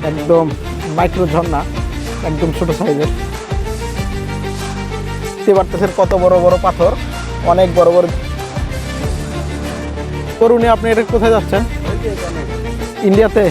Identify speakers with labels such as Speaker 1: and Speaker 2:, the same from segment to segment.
Speaker 1: একদম মাইক্রো ঝর্ণা, একদম ছোট সাইজের। দেখতে পারতেছেন কত বড় বড় পাথর, অনেক বড় বড়। করুণী, আপনি এটা কোথায় যাচ্ছেন? ইন্ডিয়াতে।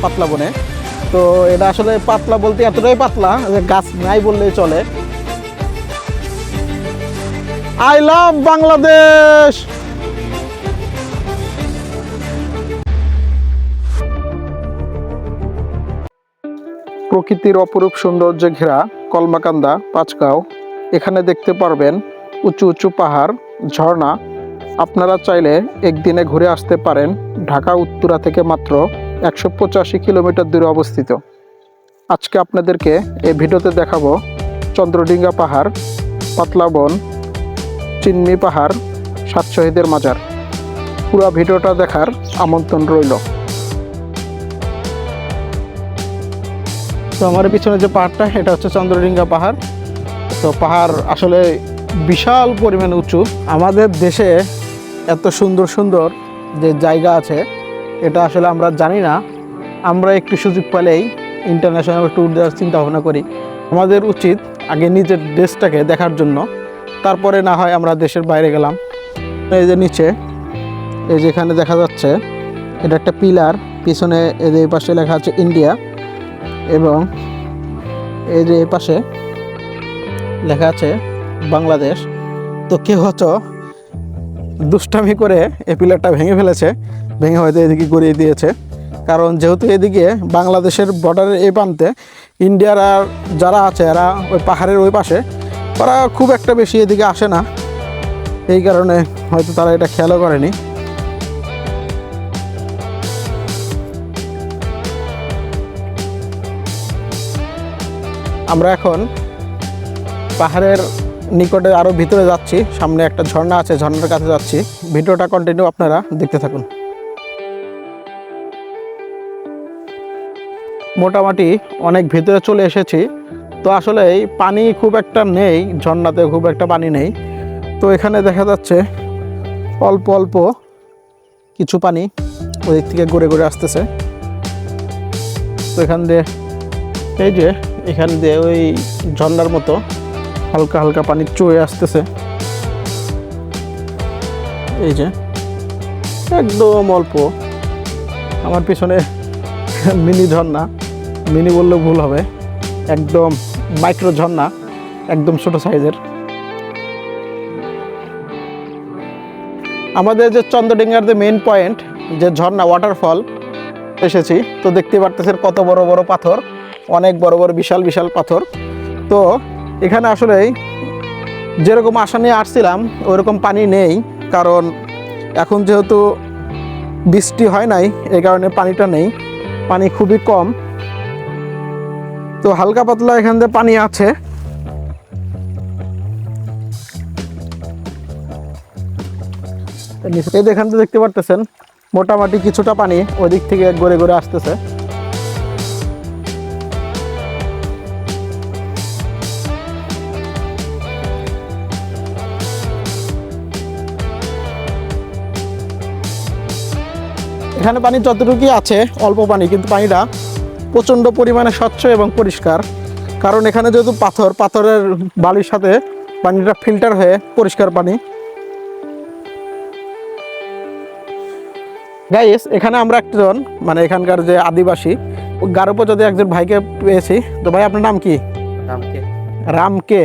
Speaker 1: পাতলা বনে, তো এটা আসলে পাতলা বলতে এতটাই পাতলা যে গাছ নাই বললেই চলে। I love Bangladesh. প্রকৃতির অপরূপ সৌন্দর্যে ঘেরা কলমাকান্দা পাঁচগাঁও। এখানে দেখতে পারবেন উঁচু উঁচু পাহাড়, ঝর্ণা। আপনারা চাইলে একদিনে ঘুরে আসতে পারেন। ঢাকা উত্তরা থেকে মাত্র 185 কিলোমিটার দূরে অবস্থিত। আজকে আপনাদেরকে এই ভিডিওতে দেখাবো চন্দ্রডিঙ্গা পাহাড়, পাতলা বন, চিন্মি পাহাড়, সাত শহীদের মাজার। পুরো ভিডিওটা দেখার আমন্ত্রণ রইল। তো আমার পিছনে যে পাহাড়টা, এটা হচ্ছে চন্দ্রডিঙ্গা পাহাড়। তো পাহাড় আসলে বিশাল পরিমাণে উঁচু। আমাদের দেশে এত সুন্দর সুন্দর যে জায়গা আছে, এটা আসলে আমরা জানি না। আমরা একটু সুযোগ পেলেই ইন্টারন্যাশনাল ট্যুর দেওয়ার চিন্তা ভাবনা করি। আমাদের উচিত আগে নিজের দেশটাকে দেখার জন্য, তারপরে না হয় আমরা দেশের বাইরে গেলাম। এই যে নিচে, এই যেখানে দেখা যাচ্ছে এটা একটা পিলার, পিছনে এই যে পাশে লেখা আছে ইন্ডিয়া, এবং এই যে পাশে লেখা আছে বাংলাদেশ। তো কেউ হয়তো দুষ্টামি করে এই পিলারটা ভেঙে ফেলেছে, ভেঙে হয়তো এদিকে গড়িয়ে দিয়েছে। কারণ যেহেতু এদিকে বাংলাদেশের বর্ডারের এই প্রান্তে ইন্ডিয়ার আর যারা আছে এরা ওই পাহাড়ের ওই পাশে, ওরা খুব একটা বেশি এদিকে আসে না। এই কারণে হয়তো তারা এটা খেয়ালও করেনি। আমরা এখন পাহাড়ের নিকটে আরও ভিতরে যাচ্ছি। সামনে একটা ঝর্ণা আছে, ঝর্ণার কাছে যাচ্ছি। ভিডিওটা কন্টিনিউ আপনারা দেখতে থাকুন। মোটামুটি অনেক ভিতরে চলে এসেছি। তো আসলে এই পানি খুব একটা নেই, ঝর্ণাতে খুব একটা পানি নেই। তো এখানে দেখা যাচ্ছে অল্প অল্প কিছু পানি ওদিক থেকে গড়ে গড়ে আসতেছে। তো এখান দিয়ে, এই যে এখান দিয়ে ওই ঝর্ণার মতো হালকা হালকা পানি চুয়ে আসতেছে। এই যে একদম অল্প। আমার পিছনে মিনি ঝর্ণা, মিনি বললেও ভুল হবে, একদম মাইক্রো ঝর্ণা, একদম ছোট সাইজের। আমাদের যে চন্দ্রডিঙ্গার যে মেইন পয়েন্ট, যে ঝর্ণা ওয়াটারফল এসেছি। তো দেখতে পারতেছেন কত বড় বড় পাথর, অনেক বড় বড় বিশাল বিশাল পাথর। তো এখানে আসলে যেরকম আশা নিয়ে আসছিলাম ওইরকম পানি নেই, কারণ এখন যেহেতু বৃষ্টি হয় নাই, এই কারণে পানিটা নেই, পানি খুবই কম। তো হালকা পাতলা এখান দিয়ে পানি আছে। এই এখান থেকে দেখতে পারতেছেন মোটামুটি কিছুটা পানি ওই দিক থেকে গড়ে গড়ে আসতেছে। এখানে পানি যতটুকুই আছে অল্প পানি, কিন্তু পানিটা প্রচণ্ড পরিমাণে স্বচ্ছ এবং পরিষ্কার। কারণ এখানে যেহেতু পাথর, পাথরের বালির সাথে পানিটা ফিল্টার হয়ে পরিষ্কার পানি। গাইস, এখানে আমরা একজন মানে এখানকার যে আদিবাসী গারো উপজাতি একজন ভাইকে পেয়েছি। তো ভাই, আপনার নাম কি?
Speaker 2: রামকে।
Speaker 1: রামকে,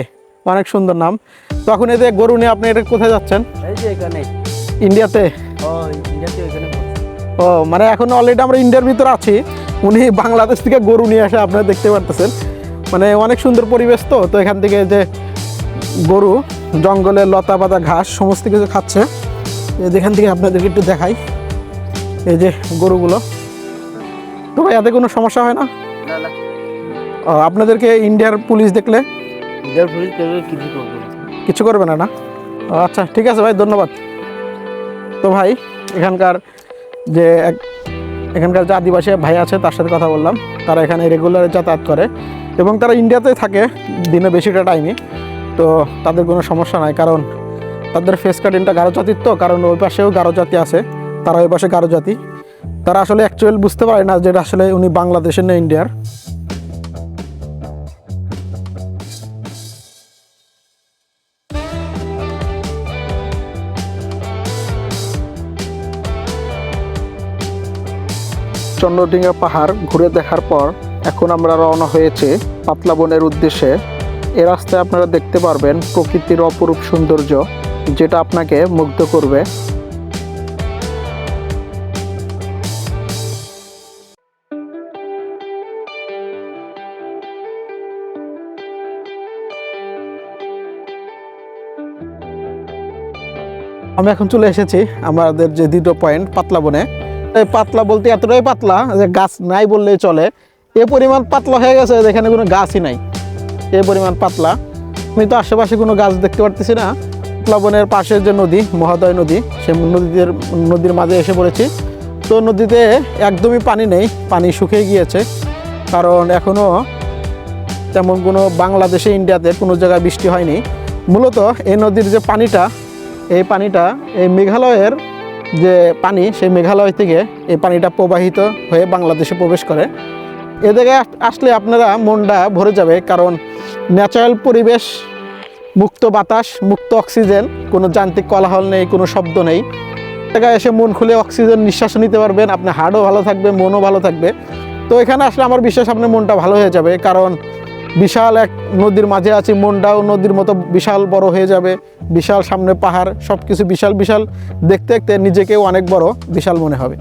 Speaker 1: অনেক সুন্দর নাম। তখন এই যে গরু নিয়ে আপনি এটা কোথায় যাচ্ছেন?
Speaker 2: এই যে এখানে
Speaker 1: ইন্ডিয়াতে।
Speaker 2: ইন্ডিয়াতে ওইখানে
Speaker 1: ও, মানে এখন অলরেডি আমরা ইন্ডিয়ার ভিতরে আছি। উনি বাংলাদেশ থেকে গরু নিয়ে আসে, আপনারা দেখতে পারতেছেন। মানে অনেক সুন্দর পরিবেশ। তো তো এখান থেকে যে গরু জঙ্গলের লতা পাতা ঘাস সমস্ত কিছু খাচ্ছে। এখান থেকে আপনাদেরকে একটু দেখাই, এই যে গরুগুলো। তো ভাই, এতে কোনো সমস্যা হয় না?
Speaker 2: না না,
Speaker 1: ও, আপনাদেরকে ইন্ডিয়ার পুলিশ দেখলে
Speaker 2: ইন্ডিয়ার পুলিশ কিছু করবে না।
Speaker 1: কিছু করবে না? না, ও আচ্ছা, ঠিক আছে ভাই, ধন্যবাদ। তো ভাই, এখানকার যে আদিবাসী ভাই আছে তার সাথে কথা বললাম। তারা এখানে রেগুলার যাতায়াত করে এবং তারা ইন্ডিয়াতে থাকে দিনে বেশিটা টাইমে। তো তাদের কোনো সমস্যা নাই, কারণ তাদের ফেস কাটিংটা গারো জাতির। তো কারণ ওই পাশেও গারো জাতি আছে, তারা ওই পাশে গারো জাতি। তারা আসলে অ্যাকচুয়ালি বুঝতে পারে না যে এটা আসলে উনি বাংলাদেশের না ইন্ডিয়ার। চন্দ্রডিঙ্গা পাহাড় ঘুরে দেখার পর এখন আমরা রওনা হয়েছে পাতলা বনের উদ্দেশ্যে। এ রাস্তায় আপনারা দেখতে পারবেন প্রকৃতির অপরূপ সৌন্দর্য, যেটা আপনাকে মুগ্ধ করবে। আমি এখন চলে এসেছি আমাদের যে দ্বিতীয় পয়েন্ট পাতলা বনে। এই পাতলা বলতে এতটাই পাতলা যে গাছ নাই বললেই চলে, এ পরিমাণ পাতলা হয়ে গেছে যেখানে কোনো গাছই নাই, এই পরিমাণ পাতলা। আমি তো আশেপাশে কোনো গাছ দেখতে পারতেছি না। পাতলা বনের পাশের যে নদী, মহাদয় নদী, সেই নদীর মাঝে এসে পড়েছি। তো নদীতে একদমই পানি নেই, পানি শুকিয়ে গিয়েছে, কারণ এখনও তেমন কোনো বাংলাদেশে ইন্ডিয়াতে কোনো জায়গায় বৃষ্টি হয়নি। মূলত এই নদীর যে পানিটা, এই পানিটা এই মেঘালয়ের যে পানি, সেই মেঘালয় থেকে এই পানিটা প্রবাহিত হয়ে বাংলাদেশে প্রবেশ করে। এ জায়গায় আসলে আপনারা মনটা ভরে যাবে, কারণ ন্যাচারাল পরিবেশ, মুক্ত বাতাস, মুক্ত অক্সিজেন, কোনো যান্ত্রিক কোলাহল নেই, কোনো শব্দ নেই। জায়গায় এসে মন খুলে অক্সিজেন নিঃশ্বাস নিতে পারবেন, আপনার হার্টও ভালো থাকবে, মনও ভালো থাকবে। তো এখানে আসলে আমার বিশ্বাস আপনার মনটা ভালো হয়ে যাবে, কারণ বিশাল এক নদীর মাঝে আছি, মনটাও নদীর মতো বিশাল বড় হয়ে যাবে। বিশাল সামনে পাহাড়, সব কিছু বিশাল বিশাল, দেখতে দেখতে নিজেকেও অনেক বড় বিশাল মনে হবে।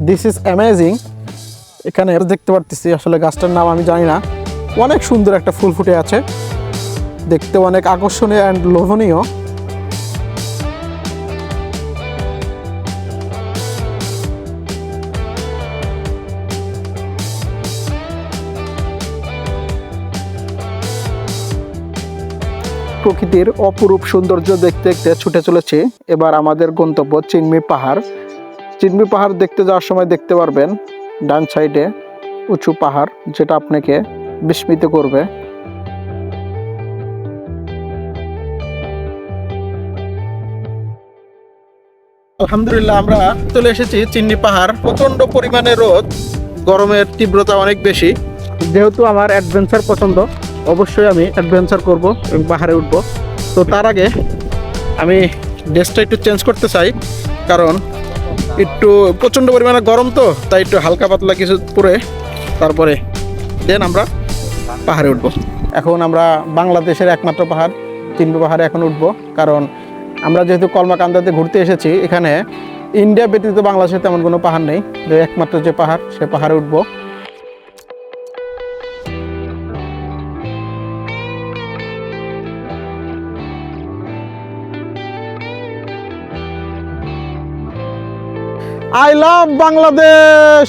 Speaker 1: This is amazing. এখানে দেখতে পারতেছি, আসলে গাছটার নাম আমি জানি না, অনেক সুন্দর একটা ফুল ফুটে আছে, দেখতে অনেক আকর্ষণীয় অ্যান্ড লোভনীয়। প্রকৃতির অপরূপ সৌন্দর্য দেখতে দেখতে ছুটে চলেছে এবার আমাদের গন্তব্য চিনমি পাহাড়। চিনমি পাহাড় দেখতে যাওয়ার সময় দেখতে পারবেন ডান সাইডে উঁচু পাহাড়, যেটা আপনাকে বিস্মিত করবে। আলহামদুলিল্লাহ, আমরা চলে এসেছি চিননি পাহাড়। প্রচন্ড পরিমাণে রোদ, গরমের তীব্রতা অনেক বেশি। যেহেতু আমার অ্যাডভেঞ্চার পছন্দ, অবশ্যই আমি অ্যাডভেঞ্চার করব এবং পাহাড়ে উঠব। তো তার আগে আমি ড্রেসটা একটু চেঞ্জ করতে চাই, কারণ একটু প্রচণ্ড পরিমাণে গরম, তো তাই একটু হালকা পাতলা কিছু পরে তারপরে দেন আমরা পাহাড়ে উঠব। এখন আমরা বাংলাদেশের একমাত্র পাহাড় চিনমি পাহাড়ে এখন উঠব, কারণ আমরা যেহেতু কলমাকান্দাতে ঘুরতে এসেছি, এখানে ইন্ডিয়া ব্যতীত বাংলাদেশে তেমন কোনো পাহাড় নেই। একমাত্র যে পাহাড়, সে পাহাড়ে উঠব। I love Bangladesh.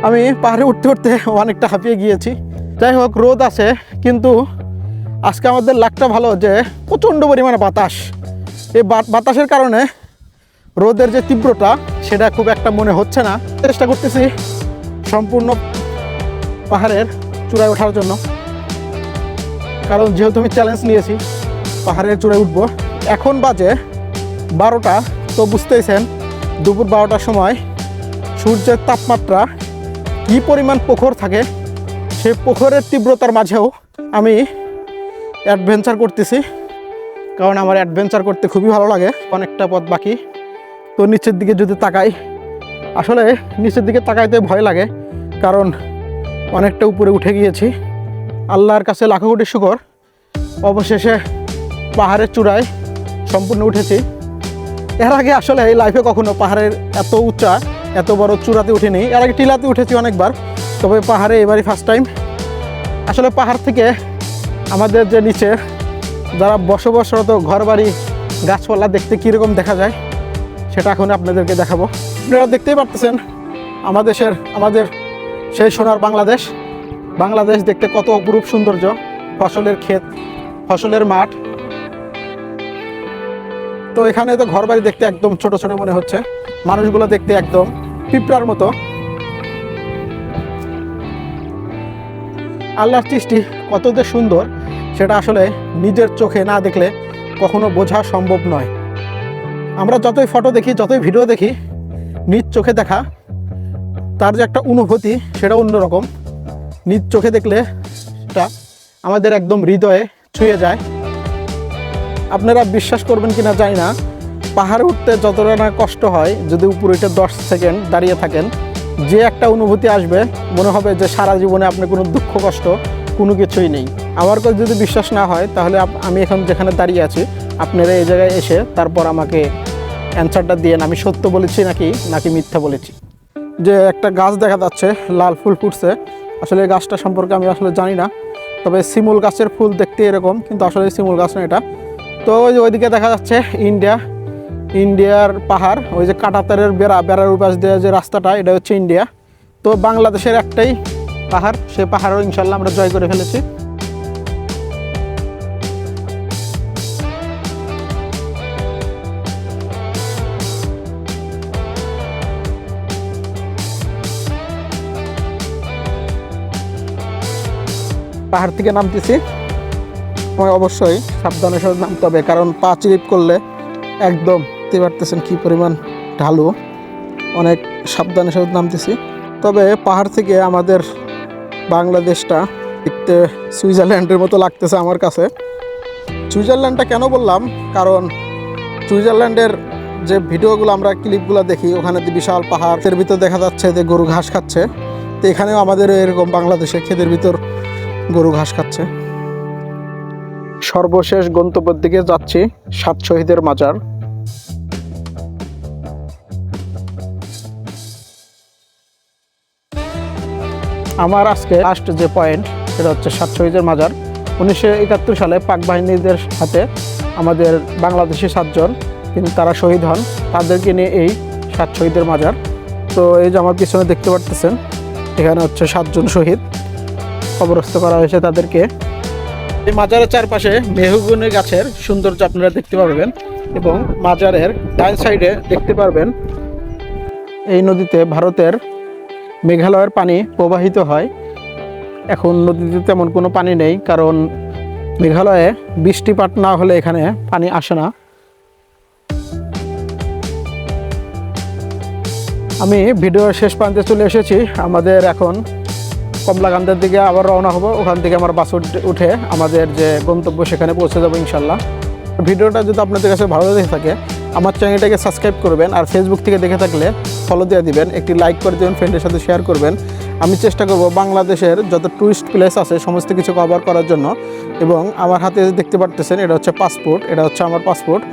Speaker 1: আমি পাহাড়ে উঠতে উঠতে অনেকটা হাঁপিয়ে গিয়েছি। যাই হোক, রোদ আছে, কিন্তু আজকে আমাদের লাকটা ভালো যে প্রচণ্ড পরিমাণে বাতাস। এই বাতাসের কারণে রোদের যে তীব্রতা, সেটা খুব একটা মনে হচ্ছে না। চেষ্টা করতেছি সম্পূর্ণ পাহাড়ের চূড়ায় ওঠার জন্য, কারণ যেহেতু আমি চ্যালেঞ্জ নিয়েছি পাহাড়ের চূড়ায় উঠবো। এখন বাজে 12টা, তো বুঝতেইছেন দুপুর 12টার সময় সূর্যের তাপমাত্রা কী পরিমাণ প্রখর থাকে। সেই প্রখরের তীব্রতার মাঝেও আমি অ্যাডভেঞ্চার করতেছি, কারণ আমার অ্যাডভেঞ্চার করতে খুবই ভালো লাগে। অনেকটা পথ বাকি। তো নিচের দিকে যদি তাকাই, আসলে নিচের দিকে তাকাইতে ভয় লাগে, কারণ অনেকটা উপরে উঠে গিয়েছি। আল্লাহর কাছে লাখো কোটি শুকর, অবশেষে পাহাড়ের চূড়ায় সম্পূর্ণ উঠেছি। এর আগে আসলে এই লাইফে কখনো পাহাড়ের এত উঁচা, এত বড় চূড়াতে উঠিনি। এর আগে টিলাতে উঠেছি অনেকবার, তবে পাহাড়ে এবারই ফার্স্ট টাইম। আসলে পাহাড় থেকে আমাদের যে নিচে যারা বসবাসরত ঘরবাড়ি, গাছপালা দেখতে কীরকম দেখা যায়, সেটা এখন আপনাদেরকে দেখাবো। আপনারা দেখতেই পারতেছেন আমাদের সেই সোনার বাংলাদেশ। বাংলাদেশ দেখতে কত অপরূপ সৌন্দর্য, ফসলের ক্ষেত, ফসলের মাঠ। তো এখানে তো ঘরবাড়ি দেখতে একদম ছোট ছোট মনে হচ্ছে, মানুষগুলো দেখতে একদম পিঁপড়ার মতো। আল্লাহর সৃষ্টি কত যে সুন্দর, সেটা আসলে নিজের চোখে না দেখলে কখনো বোঝা সম্ভব নয়। আমরা যতই ফটো দেখি, যতই ভিডিও দেখি, নিজ চোখে দেখা, তার যে একটা অনুভূতি সেটা অন্যরকম। নিজ চোখে দেখলে সেটা আমাদের একদম হৃদয়ে ছুঁয়ে যায়। আপনারা বিশ্বাস করবেন কিনা জানি না, পাহাড়ে উঠতে যতটা না কষ্ট হয়, যদি উপরে উঠে 10 সেকেন্ড দাঁড়িয়ে থাকেন, যে একটা অনুভূতি আসবে মনে হবে যে সারা জীবনে আপনার কোনো দুঃখ কষ্ট কোনো কিছুই নেই। আমার কাছে যদি বিশ্বাস না হয় তাহলে আমি এখন যেখানে দাঁড়িয়ে আছি, আপনারা এই জায়গায় এসে তারপর আমাকে অ্যান্সারটা দিয়েন আমি সত্য বলেছি নাকি মিথ্যা বলেছি। যে একটা গাছ দেখা যাচ্ছে লাল ফুল ফুটছে, আসলে এই গাছটা সম্পর্কে আমি আসলে জানি না, তবে শিমুল গাছের ফুল দেখতে এরকম, কিন্তু আসলে শিমুল গাছ না এটা। তো ওই যে ওইদিকে দেখা যাচ্ছে ইন্ডিয়ার পাহাড়, ওই যে কাঁটাতারের বেড়ার উপাস দেওয়া যে রাস্তাটা, এটা হচ্ছে ইন্ডিয়া। তো বাংলাদেশের একটাই পাহাড়, সে পাহাড়ও ইনশাল্লাহ আমরা জয় করে ফেলেছি। পাহাড় থেকে নামতেছি, অবশ্যই সাবধানের সাথে নামতে হবে, কারণ পা স্লিপ করলে একদম দেখতে পারতেছেন কী পরিমাণ ঢালু। অনেক সাবধানের সাথে নামতেছি। তবে পাহাড় থেকে আমাদের বাংলাদেশটা দেখতে সুইজারল্যান্ডের মতো লাগতেছে আমার কাছে। সুইজারল্যান্ডটা কেন বললাম, কারণ সুইজারল্যান্ডের যে ভিডিওগুলো আমরা ক্লিপগুলো দেখি, ওখানে বিশাল পাহাড়ের ভিতর দেখা যাচ্ছে যে গরু ঘাস খাচ্ছে। তো এখানেও আমাদের এরকম বাংলাদেশে ক্ষেতের ভিতর গরু ঘাস খাচ্ছে। সর্বশেষ গন্তব্যের দিকে যাচ্ছি, 7 শহীদের মাজার। আমার আজকে লাস্ট যে পয়েন্ট সেটা হচ্ছে 7 শহীদের মাজার। 1971 সালে পাক বাহিনীদের হাতে আমাদের বাংলাদেশি 7 জন কিন্তু তারা শহীদ হন, তাদেরকে নিয়ে এই 7 শহীদের মাজার। তো এই যে আমার পিছনে দেখতে পারতেছেন, এখানে হচ্ছে 7 জন শহীদ কবরস্থ করা হয়েছে তাদেরকে। এই মাজারের চারপাশে মেহগনি গাছের সৌন্দর্য আপনারা দেখতে পারবেন, এবং মাজারের ডান সাইডে দেখতে পারবেন এই নদীতে ভারতের মেঘালয়ের পানি প্রবাহিত হয়। এখন নদীতে তেমন কোনো পানি নেই, কারণ মেঘালয়ে বৃষ্টিপাত না হলে এখানে পানি আসে না। আমি ভিডিওর শেষ প্রান্তে চলে এসেছি। আমাদের এখন কমলাকান্দের দিকে আবার রওনা হব, ওখান থেকে আমার বাস উঠে আমাদের যে গন্তব্য সেখানে পৌঁছে যাবো ইনশাল্লাহ। ভিডিওটা যদি আপনাদের কাছে ভালো লেগে থাকে আমার চ্যানেলটাকে সাবস্ক্রাইব করবেন, আর ফেসবুক থেকে দেখে থাকলে ফলো দিয়ে দিবেন, একটি লাইক করে দেবেন, ফ্রেন্ডের সাথে শেয়ার করবেন। আমি চেষ্টা করব বাংলাদেশের যত টুরিস্ট প্লেস আছে সমস্ত কিছু কভার করার জন্য। এবং আমার হাতে দেখতে পারতেছেন এটা হচ্ছে পাসপোর্ট, এটা হচ্ছে আমার পাসপোর্ট।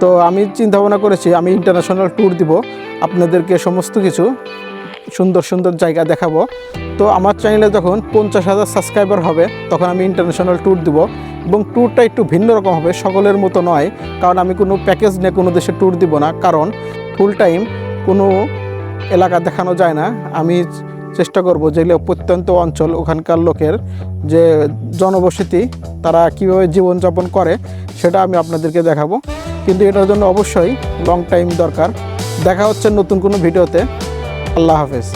Speaker 1: তো আমি চিন্তা ভাবনা করেছি আমি ইন্টারন্যাশনাল ট্যুর দিব, আপনাদেরকে সমস্ত কিছু সুন্দর সুন্দর জায়গা দেখাবো। তো আমার চ্যানেলে যখন 50,000 সাবস্ক্রাইবার হবে তখন আমি ইন্টারন্যাশনাল ট্যুর দিব, এবং ট্যুরটা একটু ভিন্ন রকম হবে, সকলের মতো নয়। কারণ আমি কোনো প্যাকেজ নিয়ে কোনো দেশে ট্যুর দিব না, কারণ ফুল টাইম কোনো এলাকা দেখানো যায় না। আমি চেষ্টা করব যেগুলো প্রত্যন্ত অঞ্চল, ওখানকার লোকের যে জনবসতি, তারা কীভাবে জীবনযাপন করে সেটা আমি আপনাদেরকে দেখাবো। কিন্তু এটার জন্য অবশ্যই লং টাইম দরকার। দেখা হচ্ছে নতুন কোনো ভিডিওতে। আল্লাহ হাফেজ।